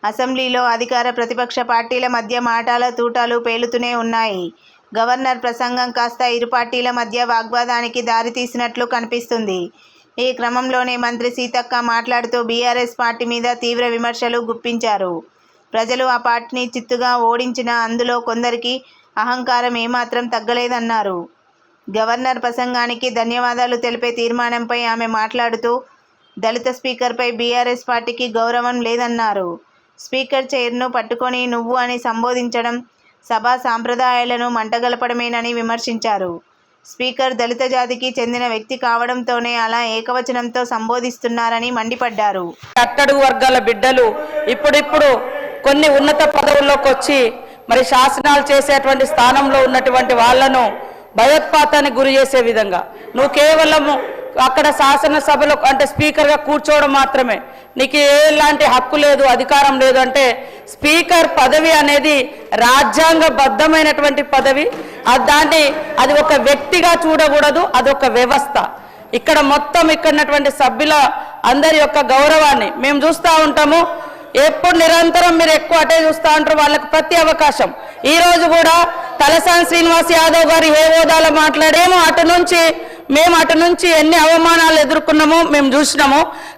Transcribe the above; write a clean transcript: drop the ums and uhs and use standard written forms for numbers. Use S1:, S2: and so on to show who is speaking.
S1: అసెంబ్లీలో అధికార ప్రతిపక్ష పార్టీల మధ్య మాటల తూటాలు పేలుతూనే ఉన్నాయి. గవర్నర్ ప్రసంగం కాస్త ఇరు పార్టీల మధ్య వాగ్వాదానికి దారితీసినట్లు కనిపిస్తుంది. ఈ క్రమంలోనే మంత్రి సీతక్క మాట్లాడుతూ బీఆర్ఎస్ పార్టీ మీద తీవ్ర విమర్శలు గుప్పించారు. ప్రజలు ఆ పార్టీని చిత్తుగా ఓడించినా అందులో కొందరికి అహంకారం ఏమాత్రం తగ్గలేదన్నారు. గవర్నర్ ప్రసంగానికి ధన్యవాదాలు తెలిపే తీర్మానంపై ఆమె మాట్లాడుతూ దళిత స్పీకర్పై బీఆర్ఎస్ పార్టీకి గౌరవం లేదన్నారు. స్పీకర్ చైర్ను పట్టుకొని నువ్వు అని సంబోధించడం సభా సాంప్రదాయాలను మంటగలపడమేనని విమర్శించారు. స్పీకర్ దళిత జాతికి చెందిన వ్యక్తి కావడంతోనే అలా ఏకవచనంతో సంబోధిస్తున్నారని మండిపడ్డారు.
S2: అట్టడుగు వర్గాల బిడ్డలు ఇప్పుడిప్పుడు కొన్ని ఉన్నత పదవుల్లోకి వచ్చి మరి శాసనాలు చేసేటువంటి స్థానంలో ఉన్నటువంటి వాళ్లను భయోత్పాతానికి గురి చేసే విధంగా నువ్వు కేవలము అక్కడ శాసనసభలో అంటే స్పీకర్గా కూర్చోవడం మాత్రమే, నీకు ఎలాంటి హక్కు లేదు, అధికారం లేదు అంటే స్పీకర్ పదవి అనేది రాజ్యాంగబద్ధమైనటువంటి పదవి. అది ఒక వ్యక్తిగా చూడకూడదు, అది ఒక వ్యవస్థ. ఇక్కడ మొత్తం ఉన్నటువంటి సభ్యుల అందరి యొక్క గౌరవాన్ని మేము చూస్తూ ఉంటాము. ఎప్పుడు నిరంతరం మీరు ఎక్కువ అటే చూస్తూ ఉంటారు, వాళ్ళకి ప్రతి అవకాశం. ఈరోజు కూడా తలసాని శ్రీనివాస్ యాదవ్ గారు ఏ హోదాలో మాట్లాడేమో అటు నుంచి ఎన్ని అవమానాలు ఎదుర్కొన్నామో మేము చూసినాము.